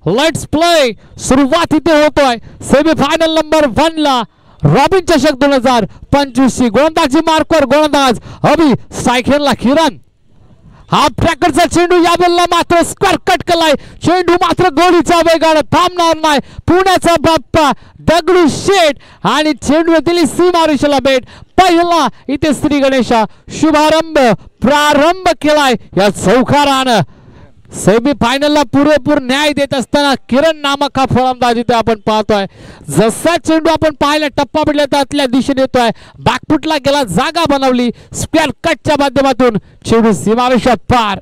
Let's play सुरुवात इथे होतोय सेमीफायनल नंबर 1 ला रॉबिन चषक 2025 गोलंदाजी मार्कवर गोलंदाज अभि सायखेरला किरण हा ट्रॅकरचा चेंडू या बॉलला मात्र स्क्वेअर कट केलाय चेंडू मात्र गोडीचा वेगाने थांबणार नाही पुण्याचा बाप्पा दगडू शेठ आणि चेंडू दिली सीमारेषेला भेट पहिला इथे श्री गणेशा शुभारंभ प्रारंभ केलाय या चौकारानं सेमीफायनलला पुरेपूर न्याय देत असताना किरण नामक हा फलंदाज इथे आपण पाहतोय जसा चेंडू आपण पाहायला टप्पा पडला त्यातल्या दिशेने येतोय बॅकफुटला गेला जागा बनवली स्क्वेअर कटच्या माध्यमातून चेंडू सीमारेषा पार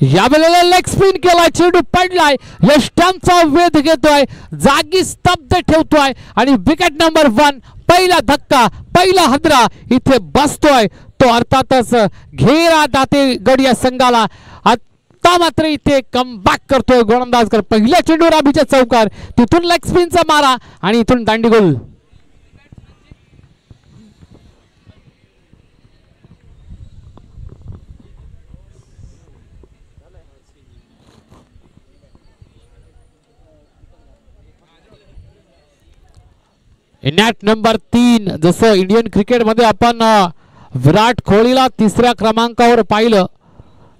यावेळेला लेग स्पिन केलाय चेंडू पडलाय यष्टांचा वेध घेतोय जागी स्तब्ध ठेवतोय आणि विकेट नंबर 1 पहिला धक्का पहिला हदरा इथे बसतोय तो अर्थातच घेरा दाते गड या संघाला आता मात्र इथे कमबॅक करतोय गोलंदाजकर पहिल्या चेंडूवर अभिच्या चौकार तिथून लेग स्पिनचा मारा आणि इथून दांडी गोल इनॅट नंबर 3 जसं इंडियन क्रिकेट मध्ये आपण विराट कोहलीला तिसऱ्या क्रमांकावर पाहिलं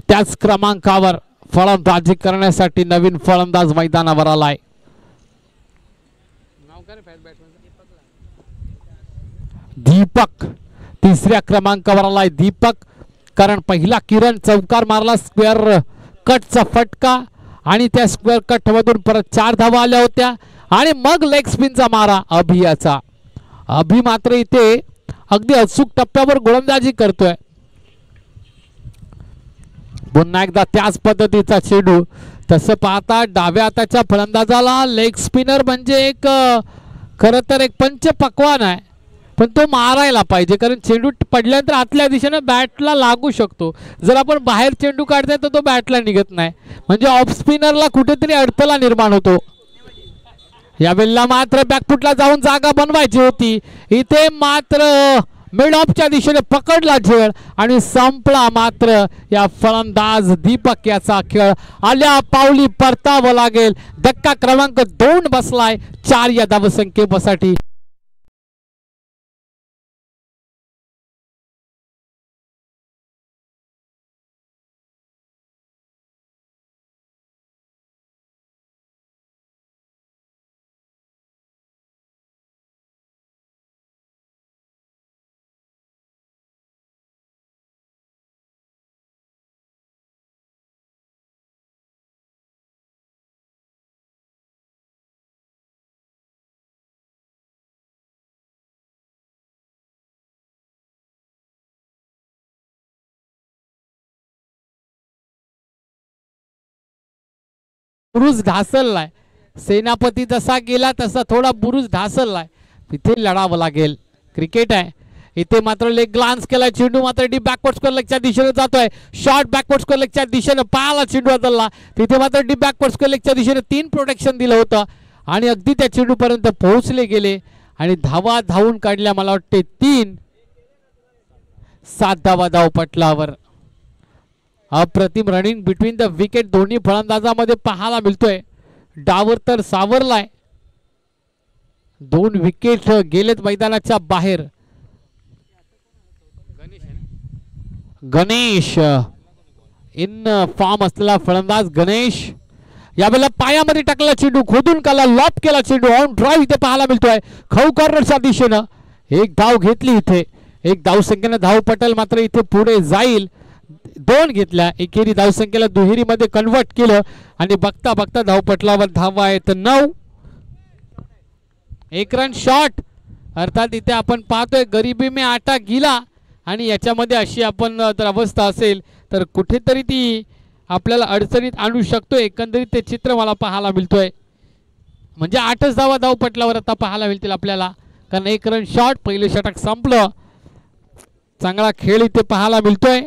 त्याच क्रमांकावर फलंदाजी करण्यासाठी नवीन फलंदाज मैदानावर आलाय दीपक तिसऱ्या क्रमांकावर आलाय दीपक कारण पहिला किरण चौकार मारला स्क्वेअर कटचा फटका आणि त्या स्क्वेअर कट मधून परत 4 धावा आल्या होत्या आणि मग लेग स्पिनचा मारा अभियाचा अभि मात्र इथे अगदी अचूक टप्प्यावर गोलंदाजी करतोय पुन्हा एकदा त्याच पद्धतीचा चेंडू तसं पाहता डाव्या हाताच्या फलंदाजाला लेग स्पिनर म्हणजे एक खरं तर एक पंच पक्वान आहे पण तो मारायला पाहिजे कारण चेंडू पडल्यानंतर आतल्या दिशेने बॅटला लागू शकतो जर आपण बाहेर चेंडू काढताय तर तो बॅटला निघत नाही म्हणजे ऑफ स्पिनरला कुठेतरी अडथळा निर्माण होतो यावेळेला मात्र बॅकफुटला जाऊन जागा बनवायची होती इथे मात्र मिड ऑफच्या दिशेने पकडला झेळ आणि संपला मात्र या फलंदाज दीपक याचा खेळ आल्या पावली परतावं लागेल धक्का क्रमांक 2 बसलाय 4 या धावसंख्येसाठी बुरुज ढासळलाय सेनापती जसा गेला तसा थोडा बुरुज ढासळलाय तिथे लढावं लागेल क्रिकेट आहे इथे मात्र लेग ग्लान्स केला चेंडू मात्र डी बॅकवर्ड स्क्वेअर लेगच्या दिशेने जातोय शॉर्ट बॅकवर्ड स्क्वेअर लेगच्या दिशेने पायाला चेंडू बदलला तिथे मात्र डी बॅकवर्ड स्क्वेअर लेगच्या दिशेने 3 प्रोटेक्शन दिलं होतं आणि अगदी त्या चेंडू पर्यंत पोहोचले गेले आणि धावा धावून काढल्या मला वाटते 7 धावा धावपटलावर अप्रतिम रनिंग बिटवीन द विकेट दोन्ही फलंदाजामध्ये पाहायला मिळतोय डावर तर सावरलाय 2 विकेट गेलेत मैदानाच्या बाहेर गणेश इन फॉर्म असलेला फलंदाज गणेश यावेळेला पायामध्ये टाकला चेंडू खोदून काढला लॉप केला चेंडू ऑन ड्राईव्ह इथे पाहायला मिळतोय खौ कॉर्नरच्या दिशेनं एक धाव घेतली इथे एक धावसंख्येने धाव पटेल मात्र इथे पुढे जाईल 2 घेतल्या एकेरी धावसंख्येला दुहेरी मध्ये कन्वर्ट केलं आणि बघता बघता धावपटलावर धावा आहेत 9 एक रन शॉट अर्थात इथे आपण पाहतोय गरीबी में आटा गिला आणि याच्यामध्ये अशी आपण जर अवस्था असेल तर कुठेतरी ती आपल्याला अडचणीत आणू शकतो एकंदरीत ते चित्र मला पाहायला मिळतोय म्हणजे 8च धावा धावपटलावर आता पाहायला मिळतील आपल्याला कारण 1 रन शॉट पहिले षटक संपलं चांगला खेळ इथे पाहायला मिळतोय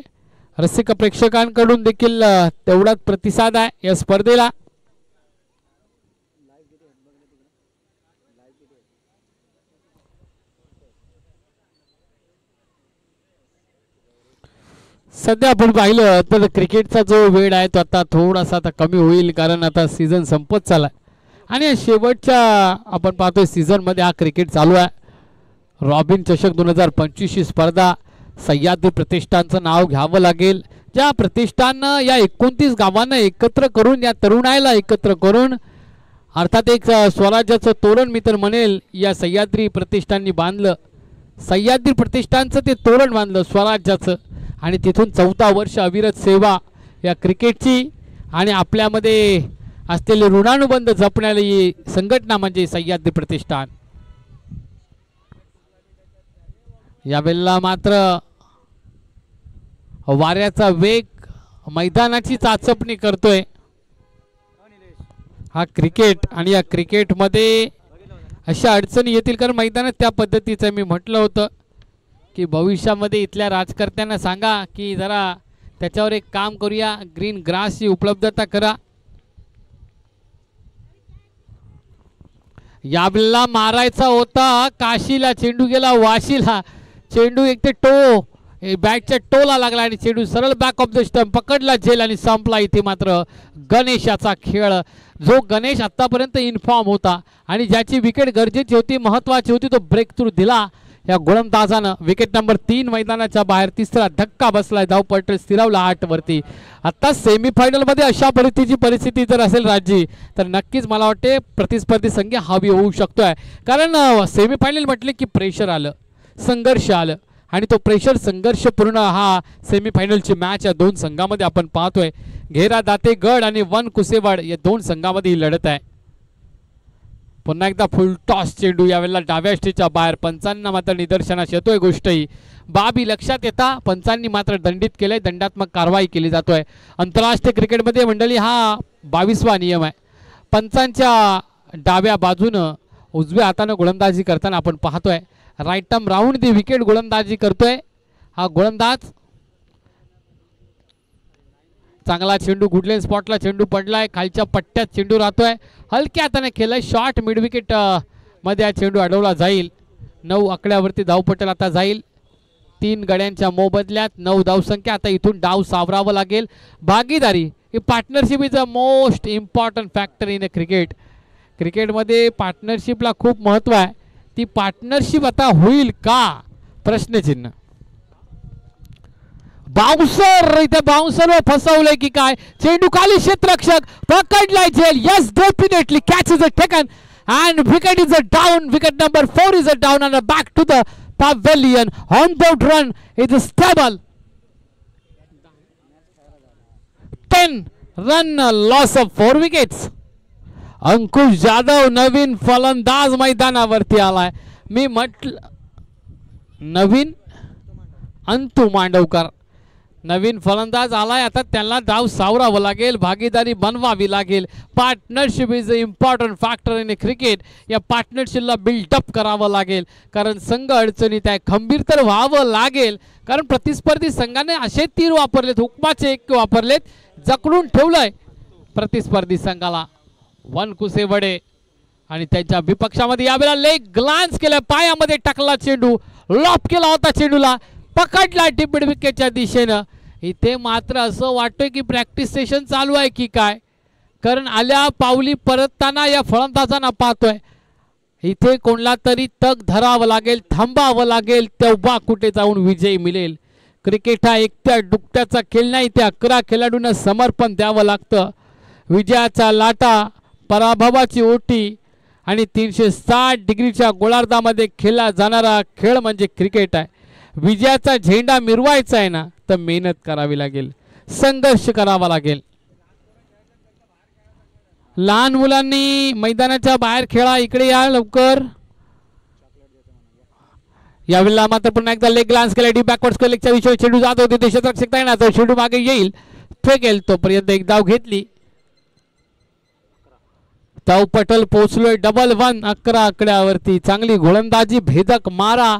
रसिक प्रेक्षकांकडून देखील तेवढाच प्रतिसाद आहे या स्पर्धेला सध्या आपण पाहिलं तर क्रिकेटचा जो वेळ आहे तो आता थोडासा आता कमी होईल, कारण आता सीझन संपत चालला आणि शेवटच्या आपण पाहतोय सीझनमध्ये हा क्रिकेट चालू आहे. रॉबिन चषक 2025 ही स्पर्धा सह्याद्री प्रतिष्ठानचं नाव घ्यावं लागेल. ज्या प्रतिष्ठाननं या 29 गावांना एकत्र करून, या तरुणाईला एकत्र करून अर्थात एक स्वराज्याचं तोरण मी तर म्हणेल या सह्याद्री प्रतिष्ठाननी बांधलं. सह्याद्री प्रतिष्ठानचं ते तोरण बांधलं स्वराज्याचं आणि तिथून 14 वर्ष अविरत सेवा या क्रिकेटची आणि आपल्यामध्ये असलेले ऋणानुबंध जपणारी संघटना म्हणजे सह्याद्री प्रतिष्ठान. यावेळेला मात्र वाऱ्याचा वेग मैदानाची चाचपणी करतोय हा क्रिकेट आणि या क्रिकेटमध्ये अशा अडचणी येतील, कारण मैदानात त्या पद्धतीचं मी म्हटलं होतं की भविष्यामध्ये इथल्या राजकर्त्यांना सांगा की जरा त्याच्यावर एक काम करूया, ग्रीन ग्रासची उपलब्धता करा. यावेळेला मारायचा होता काशीला, चेंडू गेला वाशीला. चेंडू एक ते बॅटच्या टोला लागला आणि चेंडू सरळ बॅक ऑफ द स्टंप पकडला झेल आणि संपला. इथे मात्र गणेशाचा खेळ, जो गणेश आतापर्यंत इन्फॉर्म होता आणि ज्याची विकेट गरजेची होती, महत्त्वाची होती, तो ब्रेक थ्रू दिला या गोलंदाजानं. विकेट नंबर 3 मैदानाच्या बाहेर. तिसरा धक्का बसलाय, धावपट्टी स्थिरावला 8 वरती. आता सेमीफायनलमध्ये अशा परिस्थिती जर असेल राजी, तर नक्कीच मला वाटते प्रतिस्पर्धी संघ हवी होऊ शकतोय, कारण सेमीफायनल म्हटले की प्रेशर आलं, संघर्ष आलं आणि तो प्रेशर संघर्षपूर्ण हा सेमीफायनलची मॅच या दोन संघामध्ये आपण पाहतोय. घेरा दातेगड आणि वन कुसेवाड या दोन संघामध्ये ही लढत आहे. पुन्हा एकदा फुल टॉस चेंडू यावेळेला डाव्या स्टेजच्या बाहेर. पंचांना मात्र निदर्शनास येतोय गोष्टही, बाबी लक्षात येता पंचांनी मात्र दंडित केलंय, दंडात्मक कारवाई केली जातोय. आंतरराष्ट्रीय क्रिकेटमध्ये मंडळी हा 22वा नियम आहे. पंचांच्या डाव्या बाजूनं उजव्या हातानं गोलंदाजी करताना आपण पाहतोय. Right arm round the wicket गोलंदाजी करतोय हा गोलंदाज. चांगला चेंडू गुडलेन स्पॉटला चेंडू पडलाय, खालच्या पट्ट्यात चेंडू राहतोय, हलक्या हाताने केलाय शॉर्ट मिड विकेट मध्ये हा चेंडू अडवला जाईल. 9 आकड्यावरती धावपटल आता जाईल. 3 गड्यांच्या मोबदल्यात 9 धावसंख्या. आता इथून डाव सावरावं लागेल. भागीदारी ही partnership is a most important factor in a cricket. क्रिकेटमध्ये पार्टनरशिपला खूप महत्त्व आहे. ती पार्टनरशिप आता होईल का, प्रश्नचिन्ह. बाउन्सर, इथे बाउन्सरवर फसवलंय की काय. चेंडू खाली, क्षेत्ररक्षक पकडलाय झेल. Yes, definitely catch is a taken and wicket is a down. Wicket number 4 is a down and a back to the pavilion. On board run is stable. 10 run loss of 4 wickets. अंकुश जाधव नवीन फलंदाज मैदानावरती आलाय. मी म्हटलं नवीन अंतु मांडवकर नवीन फलंदाज आलाय. आता त्यांना डाव सावरावं लागेल, भागीदारी बनवावी लागेल. Partnership is a important factor in cricket. या पार्टनरशिपला बिल्डअप करावं लागेल, कारण संघ अडचणीत आहे. खंबीर तर व्हावं लागेल, कारण प्रतिस्पर्धी संघाने असे तीर वापरलेत, हुकमाचे एक वापरलेत, जकडून ठेवलंय प्रतिस्पर्धी संघाला. वन कुसेवडे आणि त्यांच्या विपक्षामध्ये यावेळेला लेग ग्लान्स केला, पायामध्ये टाकला चेंडू, लॉप केला होता चेंडूला, पकडला टिपिड विकेटच्या दिशेनं. इथे मात्र असं वाटतंय की प्रॅक्टिस सेशन चालू आहे की काय, कारण आल्या पावली परतताना या फलंदाजांना पाहतोय. इथे कोणला तरी तग धरावं लागेल, थांबावं लागेल, तेव्हा कुठे जाऊन विजय मिळेल. क्रिकेट हा एकट्या डुकट्याचा खेळ नाही, त्या 11 खेळाडूंना समर्पण द्यावं लागतं. विजयाचा लाटा, पराभवाची ओटी आणि 360 डिग्रीच्या गोलार्धामध्ये खेळला जाणारा खेळ म्हणजे क्रिकेट आहे. विजयाचा झेंडा मिरवायचा आहे ना, तर मेहनत करावी लागेल, संघर्ष करावा लागेल. लहान मुलांनी मैदानाच्या बाहेर खेळा, इकडे या लवकर. यावेळेला मात्र पुन्हा एकदा लेग ग्लान्स केला, डी बॅकवर्ड्स लेगच्या विषयी चेंडू जात होते. देशरक्षक येणार, तो चेंडू मागे येईल, फेकेल, तोपर्यंत एक धाव घेतली. ताव पटल पोहोचलोय डबल 1 11 आकड्यावरती. चांगली गोलंदाजी, भेदक मारा,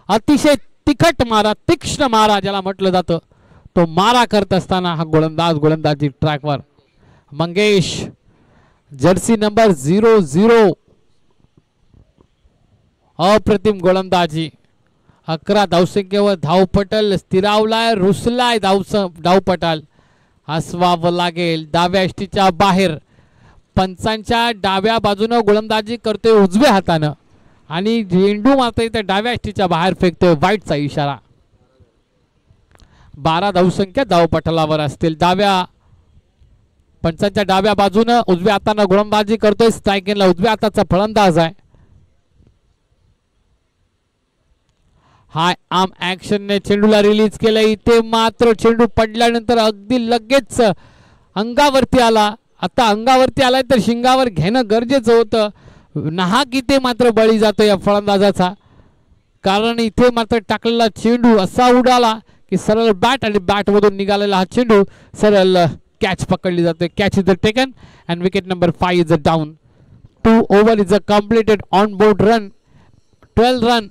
अतिशय तिखट मारा, तीक्ष्ण मारा ज्याला म्हटलं जातं, तो मारा करत असताना हा गोलंदाजी ट्रॅकवर. मंगेश जर्सी नंबर 00, अप्रतिम गोलंदाजी, 11 धावसंख्येवर धावपटल स्थिरावलाय, रुसलाय धावपटल. हसवावं लागेल. डाव्या यष्टीच्या बाहेर, पंचांच्या डाव्या बाजूनं गोलंदाजी करतोय उजव्या हातानं आणि झेंडू मात्र इथे डाव्या यष्टीच्या बाहेर फेकतोय. वाईटचा इशारा. 12 धावसंख्या धावपटलावर असतील. डाव्या पंचांच्या डाव्या बाजूनं उजव्या हातानं गोलंदाजी करतोय. स्ट्रायकिंगला उजव्या हाताचा फलंदाज आहे. हाय आर्म ऍक्शनने चेंडूला रिलीज केलं. इथे मात्र चेंडू पडल्यानंतर अगदी लगेच अंगावरती आला. आता अंगावरती आलाय तर शिंगावर घेणं गरजेचं होतं. नाहक इथे मात्र बळी जातो या फलंदाजाचा, कारण इथे मात्र टाकलेला चेंडू असा उडाला की सरळ बॅट आणि बॅटमधून निघालेला हा चेंडू सरळ कॅच पकडली जाते. Catch is taken and wicket number 5 is down. 2 over is completed on board run 12 run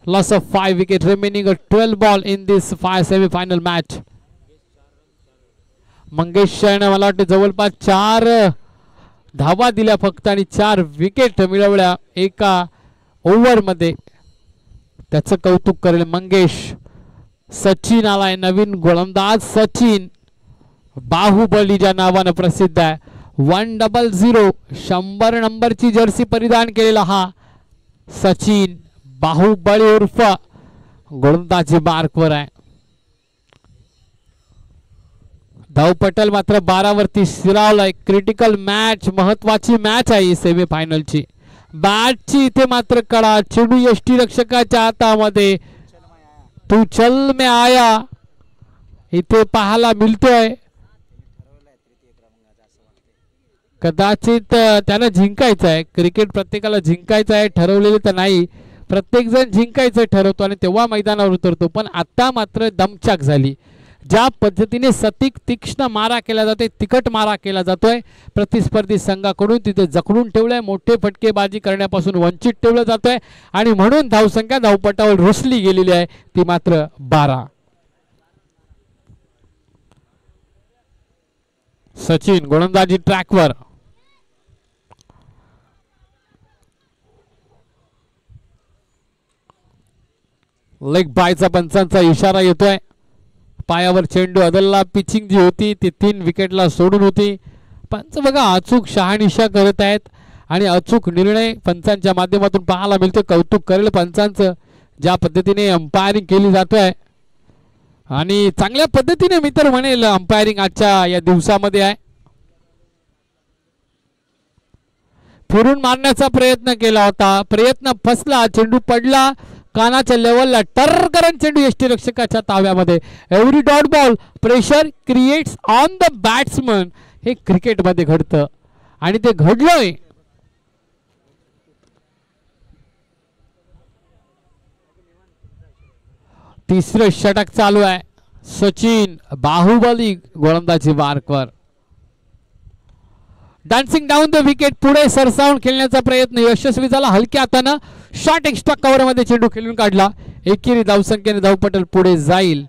loss of 5 wicket remaining a 12 ball in this semi-final match. Mangesh Sharma मला वाटतं जवळपास 4 धावा दिल्या फक्त आणि 4 विकेट मिळवल्या एका ओव्हर मध्ये. त्याचं कौतुक करेल मंगेश. सचिन आलाय, नवीन गोलंदाज सचिन, बाहुबलीच्या नावानं प्रसिद्ध आहे. 100 100 नंबरची जर्सी परिधान केलेला हा सचिन बाहुबली उर्फ गोलंदाजी मार्कवर आहे. धावपटल मात्र 12 वरती स्थिरावलाय. क्रिटिकल मॅच, महत्वाची मॅच आहे सेमीफायनलची. बॅटची इथे मात्र कडा, चेंडू यष्टी रक्षकाच्या हातामध्ये. तू चल में आया इथे पाहायला मिळतोय. कदाचित त्यानं जिंकायचं आहे. क्रिकेट प्रत्येकाला जिंकायचं आहे, ठरवलेलं तर नाही. प्रत्येक जण जिंकायचं ठरवतो आणि तेव्हा मैदानावर उतरतो. पण आता मात्र दमछाक झाली. ज्या पद्धतीने सतीक तीक्ष्ण मारा केला जातोय, तिखट मारा केला जातोय प्रतिस्पर्धी संघाकडून, तिथे जखडून ठेवलंय. मोठे फटकेबाजी करण्यापासून वंचित ठेवलं जातोय आणि म्हणून धावसंख्या धावपटावर रुसली गेलेली आहे, ती मात्र 12. सचिन गोलंदाजी ट्रॅकवर. लेग बायचा पंचांचा इशारा येतोय. पायावर चेंडू अदलला. पिचिंग जी होती ती 3 विकेटला सोडून होती. पंच बघा अचूक शहानिशा करत आहेत आणि अचूक निर्णय पंचांच्या माध्यमातून पाहायला मिळतो. कौतुक करेल पंचांचं, ज्या पद्धतीने अंपायरिंग केली जातोय आणि चांगल्या पद्धतीने मी तर म्हणेल अंपायरिंग आजच्या या दिवसामध्ये आहे. फिरून मारण्याचा प्रयत्न केला होता, प्रयत्न फसला, चेंडू पडला कानाच्या लेवलला. टर्रकरण चेंडू यष्टीरक्षकाच्या ताब्यामध्ये. Every dot ball pressure creates on the batsman. हे क्रिकेटमध्ये घडतं आणि ते घडलंय. तिसरं षटक चालू आहे. सचिन बाहुबली गोलंदाजी मार्कवर. डान्सिंग डाऊन द विकेट, पुढे सरसावून खेळण्याचा प्रयत्न यशस्वी झाला. हलक्या हातानं शॉर्ट एक्स्ट्रा कव्हर मध्ये चेंडू खेळून काढला. एकेरी धावसंख्येने धावपटल पुढे जाईल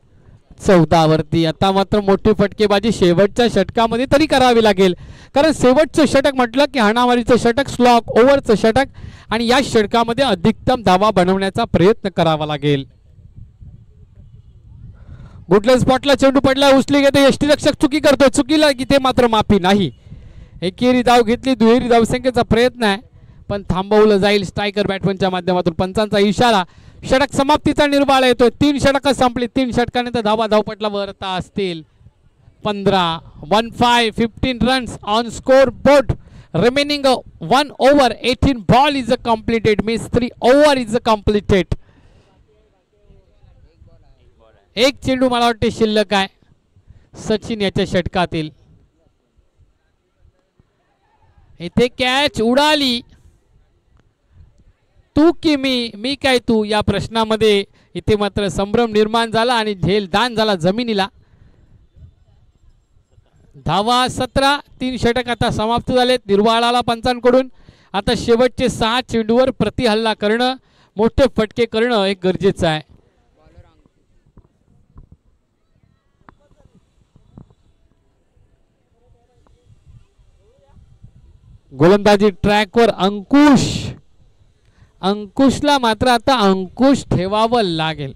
14 वरती. आता मात्र मोठी फटकेबाजी शेवटच्या षटकामध्ये तरी करावी लागेल, कारण शेवटचं षटक म्हटलं की हाणामारीचं षटक, स्लॉक ओव्हरचं षटक आणि या षटकामध्ये अधिकतम धावा बनवण्याचा प्रयत्न करावा लागेल. गुडले स्पॉटला चेंडू पडला, उचली घेते यष्टीरक्षक, चुकी करतो. चुकीला इथे मात्र माफी नाही. एकेरी धाव घेतली, दुहेरी धावसंख्येचा प्रयत्न आहे पण थांबवलं जाईल स्ट्रायकर बॅट्समनच्या माध्यमातून. पंचांचा इशारा. षटक समाप्तीचा निर्वाळा येतोय. 3 षटकं संपली. 3 षटकानंतर धावा धावपटलावर आता असतील 15. 15 runs on score board. Remaining 1 over 18 ball is completed. Means 3 over is completed. एक चेंडू मला वाटते शिल्लक आहे सचिन याच्या षटकातील. इथे कॅच उडाली. तू की मी काय तू, या प्रश्नामध्ये इथे मात्र संभ्रम निर्माण झाला आणि झेल दान झाला जमिनीला. धावा 17. 3 षटक आता समाप्त झालेत. निर्वाळाला पंचांकडून आता शेवटचे 6 चेंडूवर प्रतिहल्ला करणं, मोठे फटके करणं हे गरजेचं आहे. गोलंदाजी ट्रॅकवर अंकुश. अंकुशला मात्र आता अंकुश ठेवावं लागेल.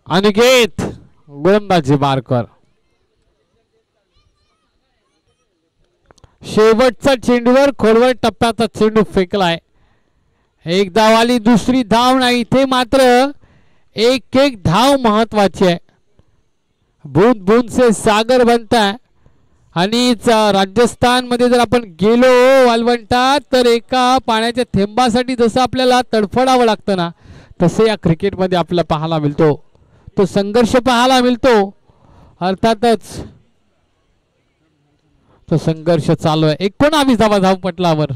अनिकेत गोलंदाजी मार्कर. शेवटचा चेंडूवर खोलवर टप्प्याचा चेंडू फेकलाय. एक धाव आली, दुसरी धाव नाही. इथे मात्र एक एक धाव महत्वाची आहे. बूंद बूंद से सागर बनता है. आणि राजस्थान मध्ये जर आपण गेलो वालवंटात तर एका पाण्याच्या थेंबासाठी जसं आपल्याला तडफडावं लागतं ना, तसे या क्रिकेटमध्ये आपल्याला पाहायला मिळतो. तो संघर्ष पाहायला मिळतो. अर्थातच तो संघर्ष चालू आहे. 19 धावा धावपटलावर.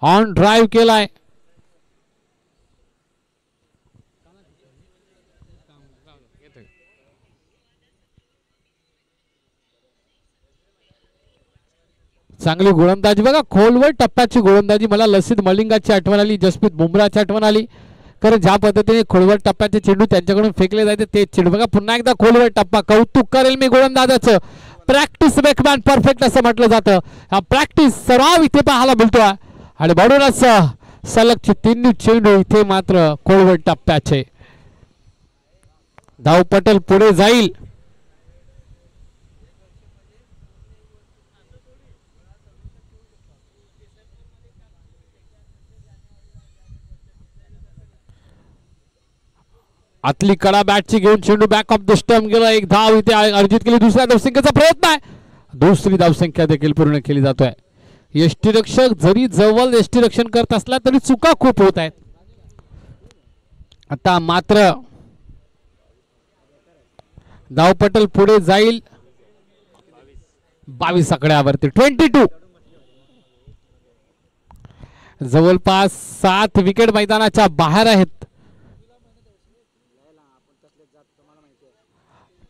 ऑन ड्राइव्ह केलाय. चांगली गोलंदाजी बघा, खोलवर टप्प्याची गोलंदाजी. मला लसित मलिंगाची आठवण आली, जसप्रीत बुमराची आठवण आली. कारण ज्या पद्धतीने खोलवर टप्प्याचे चेंडू त्यांच्याकडून फेकले जायचे तेच चेंडू बघा. पुन्हा एकदा खोलवर टप्पा. कौतुक करेल मी गोलंदाजाचं. प्रॅक्टिस मेक मॅन परफेक्ट असं म्हटलं जातं. हा प्रॅक्टिस सराव इथे पाहायला मिळतो. आणि म्हणूनच सलगचे 3 चेंडू इथे मात्र खोलवर टप्प्याचे. धावपटल पुढे जाईल. आतली कडा बॅटची घेऊन चेंडू बॅक ऑफ द स्टंप गेला. एक धाव इथे अर्जित केली. दुसऱ्या धावसंख्येचा प्रयत्न आहे. दुसरी धावसंख्या देखील पूर्ण केली जातोय. यष्टीरक्षक जरी जवळ यष्टीरक्षण करत असला तरी चुका खूप होत आहेत. आता मात्र धावपटल पुढे जाईल. 22 आकड्यावरती 22. जवळपास 7 विकेट मैदानाच्या बाहेर आहेत.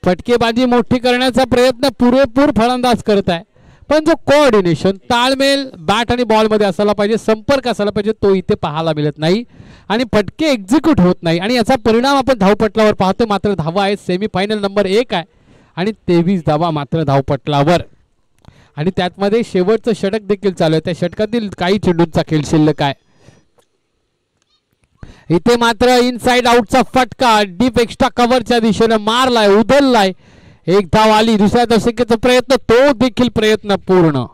फटकेबाजी मोठी करण्याचा प्रयत्न पुरेपूर फलंदाज करत आहे. पण जो कोऑर्डिनेशन, ताळमेळ बॅट आणि बॉल मध्ये असायला पाहिजे, संपर्क असायला पाहिजे, तो इथे पाहायला मिळत नाही. आणि फटके एक्झिक्यूट होत नाही. आणि याचा परिणाम आपण धावपटलावर पाहतो. मात्र धावा आहे सेमीफायनल नंबर 1 आहे आणि 23 धावा मात्र धावपटलावर. आणि त्यातमध्ये शेवटचं षटक देखील चालू आहे. त्या षटकातील काही चेंडूंचा खेळ शिल्लक आहे. इथे मात्र इनसाइड आउटचा फटका डीप एक्स्ट्रा कव्हरच्या दिशेने मारलाय, उधळलाय. एक धाव आली. दुसऱ्या धावसंख्येचा प्रयत्न, तो देखील प्रयत्न पूर्ण.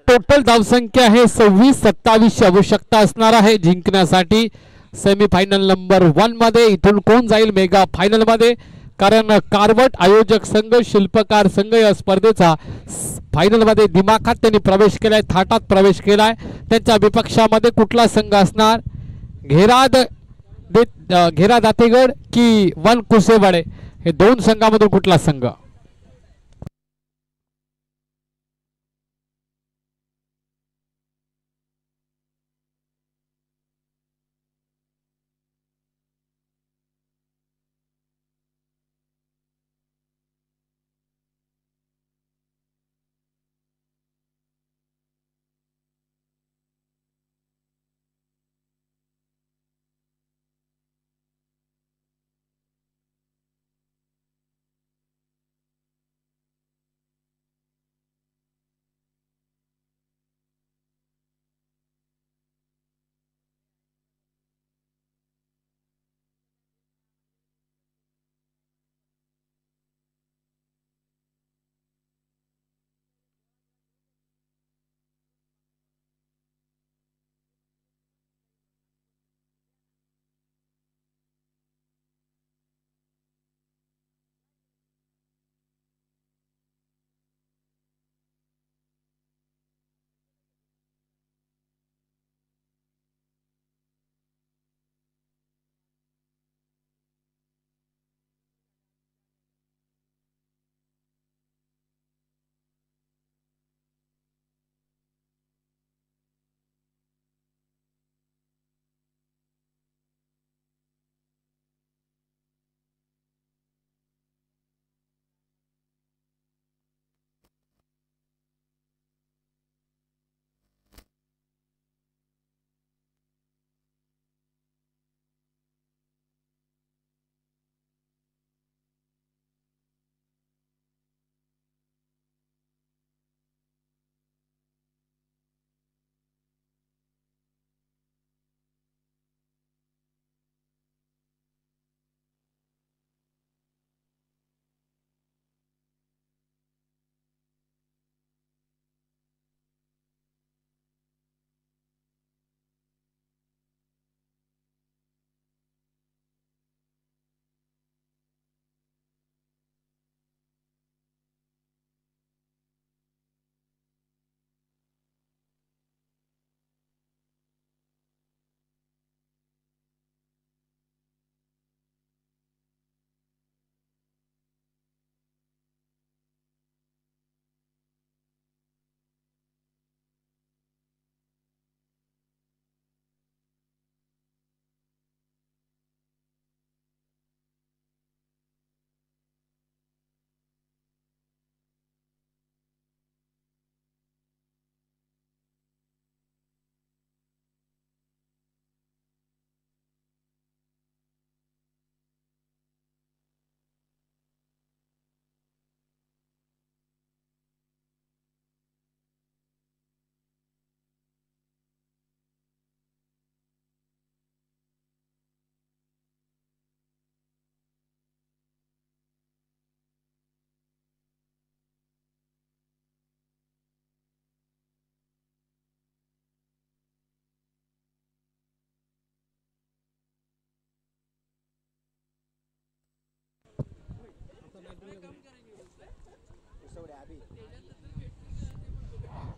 टोटल धावसंख्या आहे 26-27 ची आवश्यकता असणार आहे जिंकण्यासाठी सेमीफायनल नंबर 1 मध्ये. इथून कोण जाईल मेगा फायनल मध्ये, कारण कारवट आयोजक संघ, शिल्पकार संघ या स्पर्धेचा फायनल मध्ये दिमाखात त्यांनी प्रवेश केलाय, थाटात प्रवेश केलाय. त्यांच्या विपक्षामध्ये कुठला संघ असणार? घेरा दातेगड की वन कुसेवाडे, हे 2 संघामधून कुठला संघ?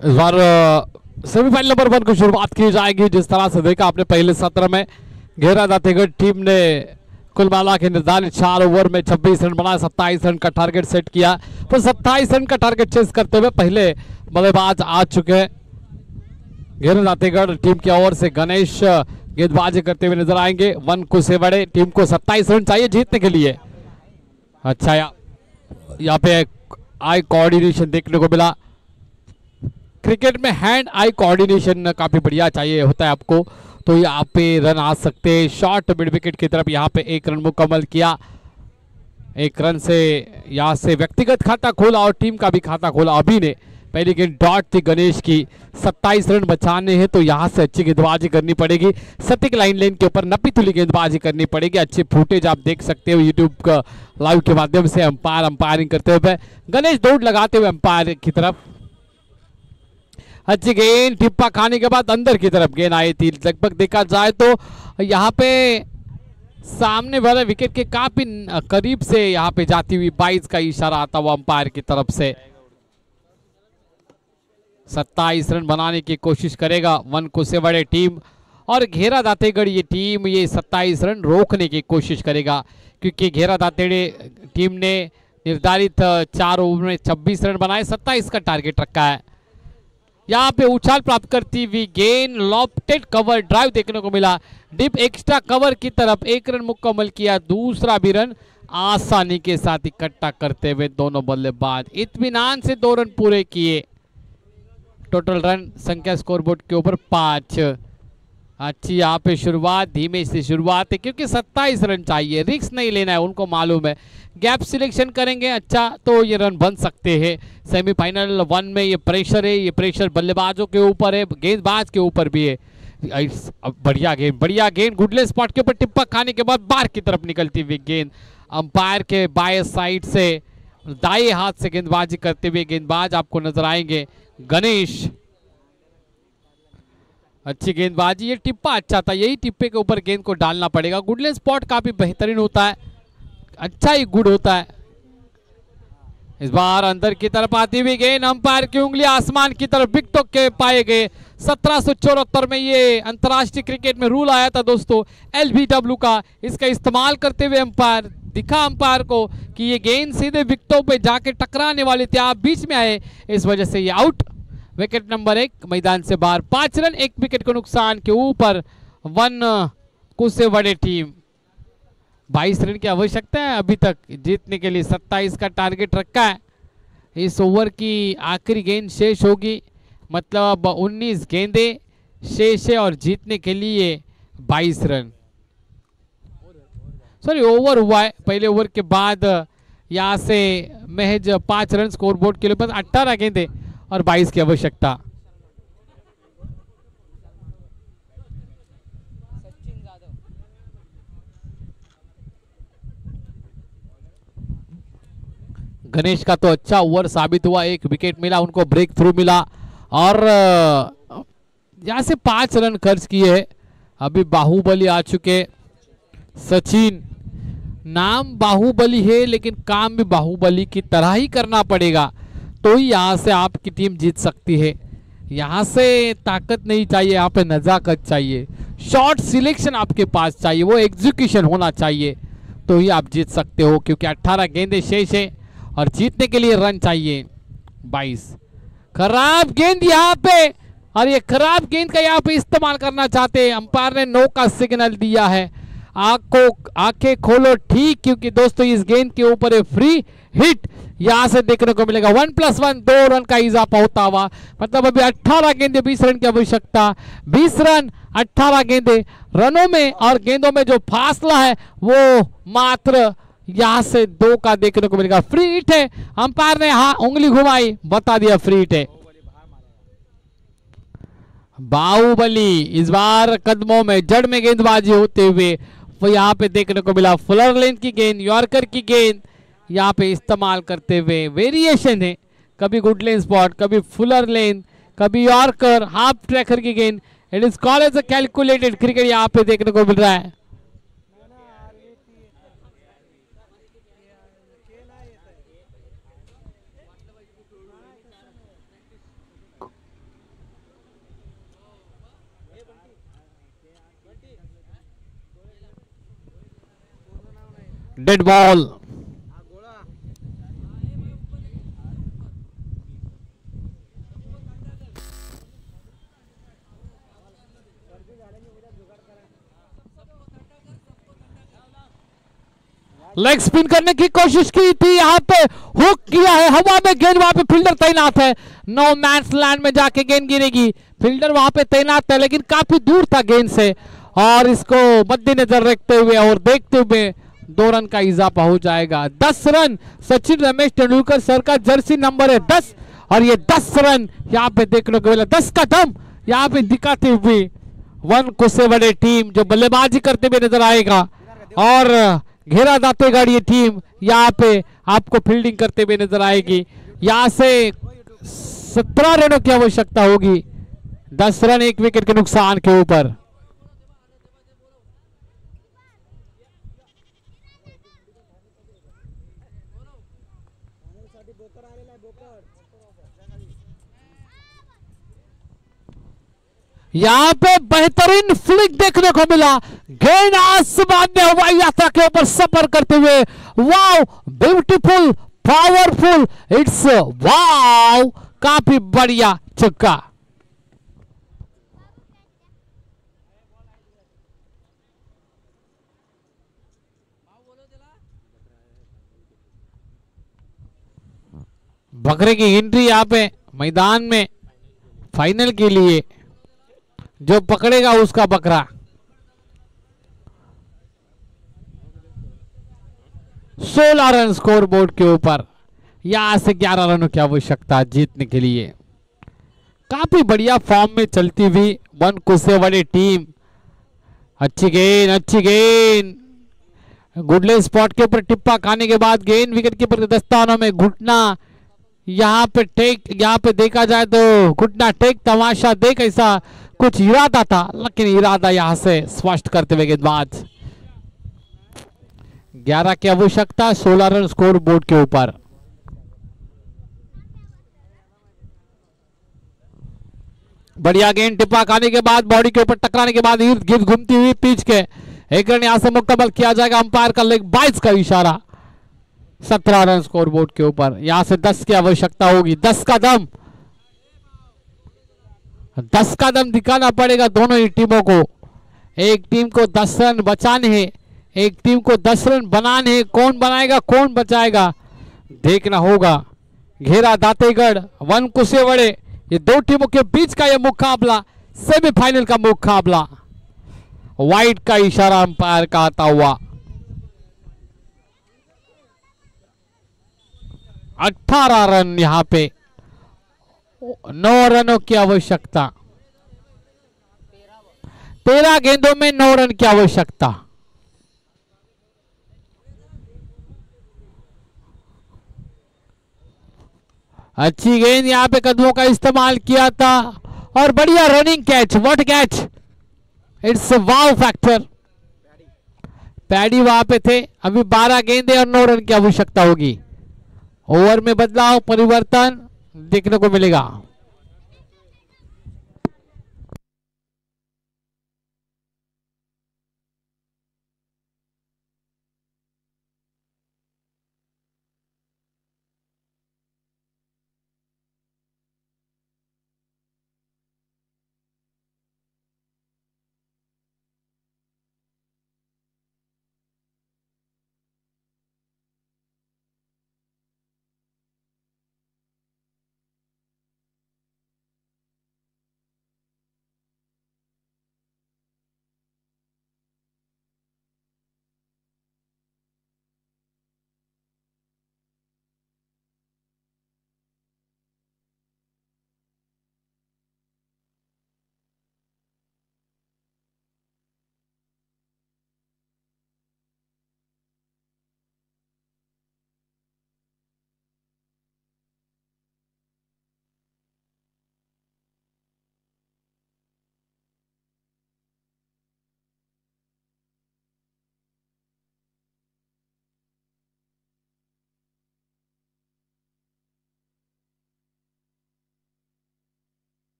इस बार सेमीफाइनल नंबर 1 की शुरुआत की जाएगी। जिस तरह से देखा आपने पहले सत्र में घेरा दातेगढ़ टीम ने कुलमाला के निर्धारित 4 ओवर में 26 रन बनाए, 27 रन का टारगेट सेट किया, पर 27 रन का टारगेट चेस करते हुए पहले बल्लेबाज आ चुके हैं। घेरा दातेगढ़ टीम की ओर से गणेश गेंदबाजी करते हुए नजर आएंगे। 1 कुसेवड़े टीम को 27 रन चाहिए जीतने के लिए। अच्छा यहाँ पे आई कोऑर्डिनेशन देखने को मिला। क्रिकेट में हैंड आई कोऑर्डिनेशन काफी बढ़िया चाहिए होता है आपको, तो यहाँ पे रन आ सकते हैं। शॉर्ट मिड विकेट की तरफ यहाँ पे 1 रन मुकम्मल किया। 1 रन से यहाँ से व्यक्तिगत खाता खोला और टीम का भी खाता खोला। अभी ने पहली गेंद डॉट थी गणेश की, 27 रन बचाने हैं तो यहाँ से अच्छी गेंदबाजी करनी पड़ेगी। सटीक लाइन लेन के ऊपर नपी तुली गेंदबाजी करनी पड़ेगी। अच्छी फुटेज आप देख सकते हो यूट्यूब का लाइव के माध्यम से। अंपायरिंग करते हुए गणेश दौड़ लगाते हुए अंपायर की तरफ। अच्छी गेंद टिप्पा खाने के बाद अंदर की तरफ गेंद आई थी। लगभग देखा जाए तो यहाँ पे सामने वाले विकेट के काफी करीब से यहाँ पे जाती हुई 22 का इशारा आता हुआ अंपायर की तरफ से। 27 रन बनाने की कोशिश करेगा 1 कुसेवड़े टीम, और घेरा दातेगढ़ ये टीम ये 27 रन रोकने की कोशिश करेगा, क्योंकि घेरा दातेगढ़ टीम ने निर्धारित 4 ओवर में 26 रन बनाए, 27 का टारगेट रखा है। यहाँ पे उछाल प्राप्त करती हुई गेंद लॉफ्टेड कवर ड्राइव देखने को मिला। डिप एक्स्ट्रा कवर की तरफ 1 रन मुकम्मल किया। दूसरा भी रन आसानी के साथ इकट्ठा करते हुए दोनों बल्लेबाज इत्मीनान से 2 रन पूरे किए। टोटल रन संख्या स्कोरबोर्ड के ऊपर 5। अच्छी यहाँ पे शुरुआत, धीमे से शुरुआत है क्योंकि 27 रन चाहिए, रिस्क नहीं लेना है, उनको मालूम है। गैप सिलेक्शन करेंगे अच्छा तो ये रन बन सकते हैं। सेमीफाइनल 1 में ये प्रेशर है, ये प्रेशर बल्लेबाजों के ऊपर है, गेंदबाज के ऊपर भी है। बढ़िया गेंद गुडले स्पॉट के ऊपर टिप्पा खाने के बाद बाहर की तरफ निकलती हुई गेंद अंपायर के बाएं साइड से दाएं हाथ से गेंदबाजी करते हुए गेंदबाज आपको नजर आएंगे गणेश। अच्छी गेंदबाजी, ये टिप्पा अच्छा था, यही टिप्पे के ऊपर गेंद को डालना पड़ेगा। गुडले स्पॉट काफी बेहतरीन होता है, अच्छा ही गुड होता है। इस बार अंदर की तरफ आती हुई गेंद, अंपायर की उंगली आसमान की तरफ, विकेटों के पाए गए। 1774 में ये अंतर्राष्ट्रीय क्रिकेट में रूल आया था दोस्तों LBW का, इसका इस्तेमाल करते हुए अंपायर दिखा अंपायर को कि ये गेंद सीधे विकेटों पे जाके टकराने वाली थी, आप बीच में आए, इस वजह से ये आउट। विकेट नंबर 1 मैदान से बाहर। 5 रन 1 विकेट के नुकसान के ऊपर 1 कुसेवड़े टीम। 22 रन की आवश्यकता है अभी तक जीतने के लिए, 27 का टारगेट रखा है। इस ओवर की आखिरी गेंद शेष होगी, मतलब 19 गेंदें शेष है और जीतने के लिए 22 रन। सॉरी ओवर हुआ है, पहले ओवर के बाद यहाँ से महज 5 रन स्कोरबोर्ड के लिए, बस 18 गेंदें और 22 की आवश्यकता। गणेश का तो अच्छा ओवर साबित हुआ, 1 विकेट मिला उनको, ब्रेक थ्रू मिला और यहाँ से 5 रन खर्च किए। अभी बाहुबली आ चुके, सचिन नाम बाहुबली है लेकिन काम भी बाहुबली की तरह ही करना पड़ेगा, तो ही यहाँ से आपकी टीम जीत सकती है। यहाँ से ताकत नहीं चाहिए, यहाँ पे नजाकत चाहिए, शॉट सिलेक्शन आपके पास चाहिए, वो एग्जीक्यूशन होना चाहिए, तो ही आप जीत सकते हो। क्योंकि 18 गेंदें शेष है और जीतने के लिए रन चाहिए 22। खराब गेंद यहाँ पे, और ये खराब गेंद का यहाँ पे इस्तेमाल करना चाहते हैं, अंपायर ने नो का सिग्नल दिया है। आंखें खोलो ठीक, क्योंकि दोस्तों इस गेंद के ऊपर है फ्री हिट, यहां से देखने को मिलेगा 1+1 2 रन का इजाफा होता हुआ। मतलब अभी 18 गेंदे 20 रन की आवश्यकता, 20 रन 18 गेंदे रनों में, और गेंदों में जो फासला है वो मात्र यहां से 2 का देखने को मिलेगा। फ्री हिट है, अंपायर ने हाँ उंगली घुमाई, बता दिया फ्री हिट है। बाहुबली इस बार कदमों में जड़ में गेंदबाजी होते हुए वो यहाँ पे देखने को मिला। फुलर लेंथ की गेंद, यॉर्कर की गेंद यहाँ पे इस्तेमाल करते हुए, वेरिएशन है, कभी गुड लेन स्पॉट, कभी फुलर लेंथ, कभी यॉर्कर, हाफ ट्रैकर की गेंद। It is called as a calculated cricket यहाँ पे देखने को मिल रहा है। Dead ball. लेग स्पिन करने की कोशिश की थी, यहां पे हुक किया है, हवा में गेंद, वहां पे फील्डर तैनात है, नो मैंस लैंड में जाके गेंद गिरेगी, फील्डर वहां पे तैनात है लेकिन काफी दूर था गेंद से, और इसको मद्देनजर रखते हुए और देखते हुए 2 रन का इजाफा हो जाएगा। 10 रन सचिन रमेश तेंदुलकर सर का जर्सी नंबर है 10, और ये 10 रन यहाँ पे देखने को मिला, 10 का दम यहाँ पे दिखाते हुए वन कुसेवड़े टीम जो बल्लेबाजी करते हुए नजर आएगा, और घेरा दातेगढ़ ये टीम यहाँ पे आपको फील्डिंग करते हुए नजर आएगी। यहाँ से 17 रनों की आवश्यकता होगी, 10 रन 1 विकेट के नुकसान के ऊपर। यहाँ पे बेहतरीन फ्लिक देखने को मिला, गेंद आसमान में हवाई यात्रा के ऊपर सफर करते हुए, वाव ब्यूटीफुल पावरफुल, इट्स वाव, काफी बढ़िया छक्का। बकरे की एंट्री यहाँ पे मैदान में फाइनल के लिए, जो पकड़ेगा उसका बकरा। 16 रन स्कोर बोर्ड के ऊपर, यहां से 11 रनों की आवश्यकता जीतने के लिए। काफी बढ़िया फॉर्म में चलती हुई वन कुसेवड़े टीम, अच्छी गेंद, अच्छी गेंद, गुडले स्पॉट के ऊपर टिप्पा खाने के बाद गेंद विकेट कीपर के दस्तानों में घुटना, यहाँ पे टेक, यहाँ पे देखा जाए तो घुटना टेक तमाशा देख, ऐसा कुछ इरादा था लेकिन इरादा यहां से स्पष्ट करते हुए गेंदबाज। 11 की आवश्यकता, 16 रन स्कोर बोर्ड के ऊपर। बढ़िया गेंद टिप्पा खाने के बाद बॉडी के ऊपर टकराने के बाद इर्द गिर्द घूमती हुई पिच के 1 रन यहां से मुकम्मल किया जाएगा, अंपायर का लेग 22 का इशारा। 17 रन स्कोर बोर्ड के ऊपर, यहां से 10 की आवश्यकता होगी, 10 का दम, 10 का दम दिखाना पड़ेगा दोनों ही टीमों को। एक टीम को 10 रन बचाने हैं, एक टीम को 10 रन बनाने हैं, कौन बनाएगा कौन बचाएगा देखना होगा। घेरा दातेगढ़ वन कुसेवड़े, ये 2 टीमों के बीच का यह मुकाबला, सेमीफाइनल का मुकाबला। वाइड का इशारा अंपायर का आता हुआ। 18 रन यहां पे, 9 रनों की आवश्यकता, 13 गेंदों में 9 रन की आवश्यकता। अच्छी गेंद, यहां पे कदमों का इस्तेमाल किया था, और बढ़िया running catch, what catch, it's wow factor. Paddy वहां पे थे, अभी 12 गेंदे और 9 रन की आवश्यकता होगी। ओवर में बदलाव परिवर्तन देखने को मिलेगा।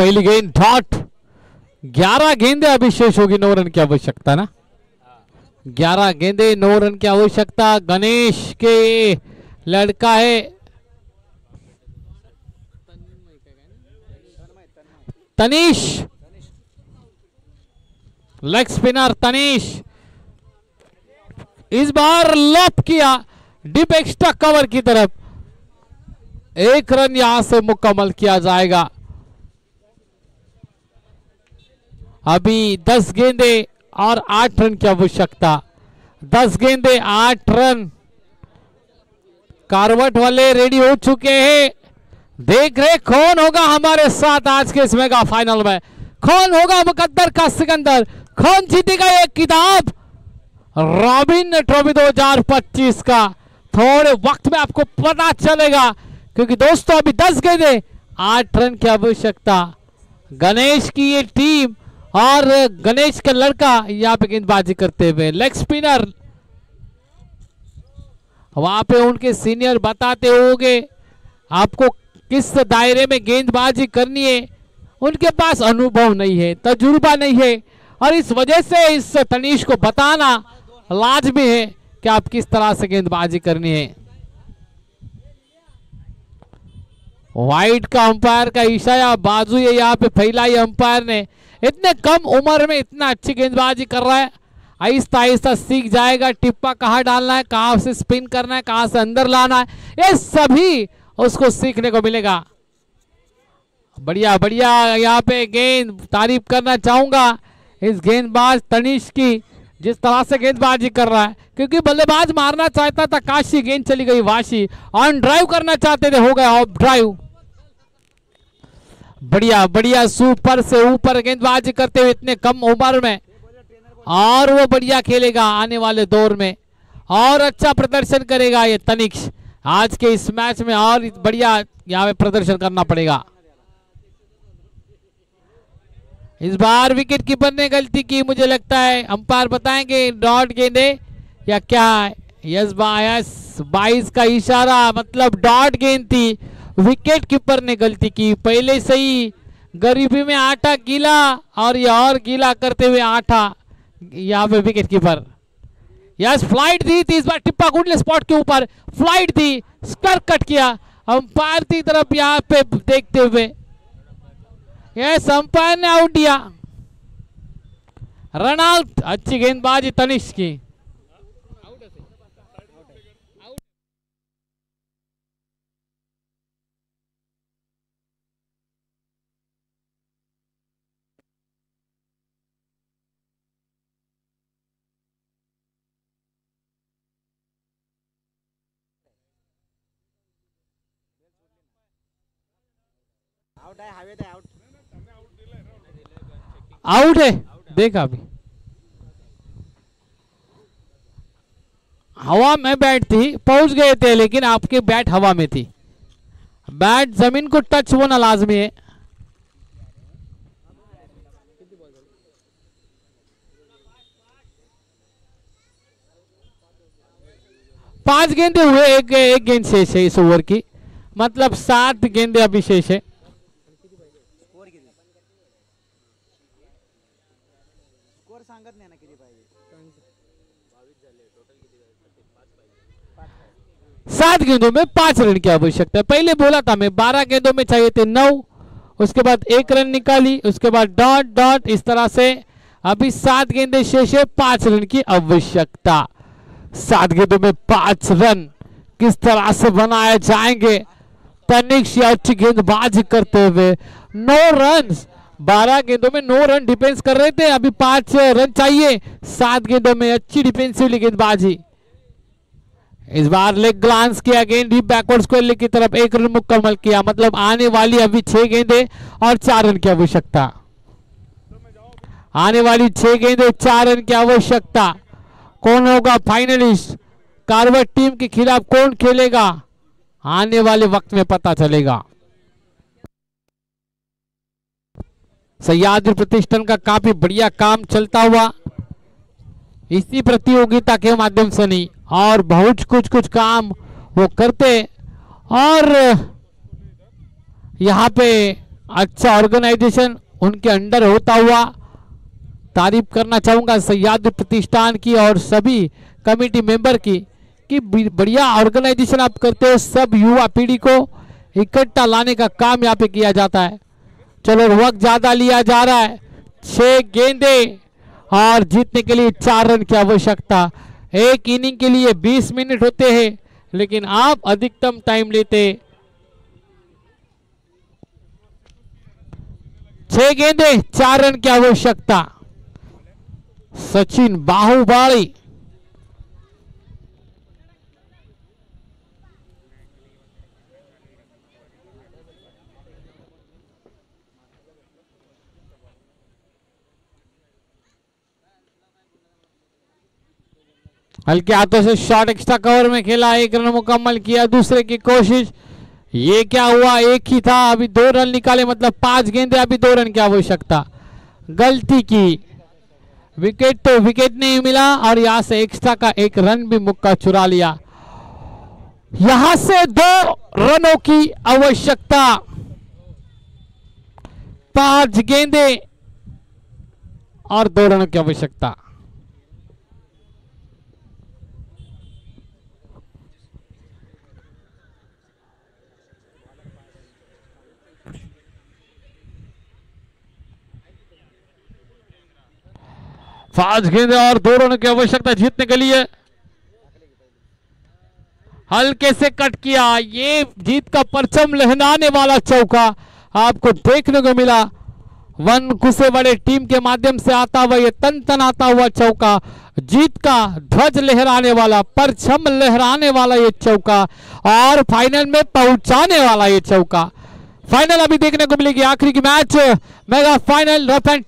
पहली गेंद डॉट। 11 गेंदें अभी शेष होगी, 9 रन की आवश्यकता ना। 11 गेंदें, 9 रन की आवश्यकता। गणेश के लड़का है तनीश, लेग स्पिनर तनीश, इस बार लॉप किया डीप एक्स्ट्रा कवर की तरफ। 1 रन यहां से मुकम्मल किया जाएगा। अभी 10 गेंदे और 8 रन की आवश्यकता। 10 गेंदे 8 रन। कारवट वाले रेडी हो चुके हैं। देख रहे कौन होगा हमारे साथ आज के इस मेगा फाइनल में, कौन होगा मुकद्दर का सिकंदर, कौन जीतेगा ये किताब रॉबिन ट्रॉफी 2025 का। थोड़े वक्त में आपको पता चलेगा, क्योंकि दोस्तों अभी 10 गेंदे 8 रन की आवश्यकता। गणेश की ये टीम और गणेश का लड़का यहाँ पे गेंदबाजी करते हुए। लेग स्पिनर वहां पे उनके सीनियर बताते होंगे आपको किस दायरे में गेंदबाजी करनी है। उनके पास अनुभव नहीं है, तजुर्बा नहीं है, और इस वजह से इस तनीश को बताना लाजमी है कि आप किस तरह से गेंदबाजी करनी है। वाइड का अंपायर का इशारा बाजू ये यहाँ पे फैलाई अंपायर ने। इतने कम उम्र में इतना अच्छी गेंदबाजी कर रहा है, आहिस्ता आहिस्ता सीख जाएगा। टिप्पा कहाँ डालना है, कहाँ से स्पिन करना है, कहाँ से अंदर लाना है, ये सभी उसको सीखने को मिलेगा। बढ़िया बढ़िया यहाँ पे गेंद, तारीफ करना चाहूंगा इस गेंदबाज तनीश की, जिस तरह से गेंदबाजी कर रहा है। क्योंकि बल्लेबाज मारना चाहता था काशी, गेंद चली गई वाशी। ऑन ड्राइव करना चाहते थे, हो गया ऑफ ड्राइव। बढ़िया बढ़िया सुपर से ऊपर गेंदबाजी करते हुए इतने कम उम्र में, और वो बढ़िया खेलेगा आने वाले दौर में, और अच्छा प्रदर्शन करेगा ये तनिक्ष आज के इस मैच में, और बढ़िया यहाँ पे प्रदर्शन करना पड़ेगा। इस बार विकेट कीपर ने गलती की, मुझे लगता है अंपायर बताएंगे डॉट गेंदे या क्या है। यस 22 का इशारा, मतलब डॉट गेंद थी। विकेट कीपर ने गलती की, पहले से ही गरीबी में आटा गीला और ये और गीला करते हुए आटा। यहाँ पे विकेट कीपर यस फ्लाइट दी थी, इस बार टिप्पा गुडले स्पॉट के ऊपर फ्लाइट दी, स्क्वायर कट किया अंपायर की तरफ यहाँ पे देखते हुए। यस अंपायर ने आउट दिया, रन आउट। अच्छी गेंदबाजी तनिष्क की। आउट है, देखा अभी हवा में बैट थी, पहुंच गए थे, लेकिन आपकी बैट हवा में थी। बैट जमीन को टच होना लाजमी है। पांच गेंदे हुए, एक गेंद शेष है इस ओवर की, मतलब 7 गेंदे अभी शेष है। सात गेंदों में 5 रन की आवश्यकता है। पहले बोला था मैं 12 गेंदों में चाहिए थे 9, उसके बाद 1 रन निकाली, उसके बाद डॉट डॉट, इस तरह से अभी 7 गेंदें शेष है, 5 रन की आवश्यकता। 7 गेंदों में 5 रन किस तरह से बनाए जाएंगे। तनिष्क अच्छी गेंदबाजी करते हुए 9 रन, 12 गेंदों में 9 रन डिफेंस कर रहे थे, अभी 5 रन चाहिए। 7 गेंदों में अच्छी डिफेंसिव गेंदबाजी। इस बार लेग ग्लांस किया, गेंद डीप बैकवर्ड स्क्वायर की तरफ, 1 रन मुकम्मल किया, मतलब आने वाली अभी 6 गेंदें और 4 रन की आवश्यकता। आने वाली 6 गेंदें 4 रन की आवश्यकता। कौन होगा फाइनलिस्ट, कारवट टीम के खिलाफ कौन खेलेगा, आने वाले वक्त में पता चलेगा। सह्याद्री प्रतिष्ठान का काफी बढ़िया काम चलता हुआ इसी प्रतियोगिता के माध्यम से नहीं, और बहुत कुछ काम वो करते, और यहाँ पे अच्छा ऑर्गेनाइजेशन उनके अंडर होता हुआ तारीफ करना चाहूंगा सह्याद्री प्रतिष्ठान की और सभी कमेटी मेंबर की कि बढ़िया ऑर्गेनाइजेशन आप करते हो। सब युवा पीढ़ी को इकट्ठा लाने का काम यहाँ पे किया जाता है। चलो वक्त ज्यादा लिया जा रहा है, 6 गेंदे और जीतने के लिए 4 रन की आवश्यकता। एक इनिंग के लिए 20 मिनट होते हैं लेकिन आप अधिकतम टाइम लेते। 6 गेंदे 4 रन की आवश्यकता। सचिन बाहुबली हल्के हाथों से शॉट एक्स्ट्रा कवर में खेला, 1 रन मुकम्मल किया। दूसरे की कोशिश, ये क्या हुआ, एक ही था, अभी 2 रन निकाले, मतलब 5 गेंदे, अभी 2 रन की आवश्यकता। गलती की, विकेट तो विकेट नहीं मिला और यहां से एक्स्ट्रा का 1 रन भी मुक्का चुरा लिया। यहां से 2 रनों की आवश्यकता। 5 गेंदे और 2 रनों की आवश्यकता। पांच गेंदे और 2 रनों की आवश्यकता जीतने के लिए। हल्के से कट किया, ये जीत का परचम लहराने वाला चौका आपको देखने को मिला। वन गुस्से बड़े टीम के माध्यम से आता हुआ ये तन आता हुआ चौका, जीत का ध्वज लहराने वाला, परचम लहराने वाला ये चौका और फाइनल में पहुंचाने वाला ये चौका। फाइनल अभी देखने को मिलेगी, आखिरी की match mega final rough and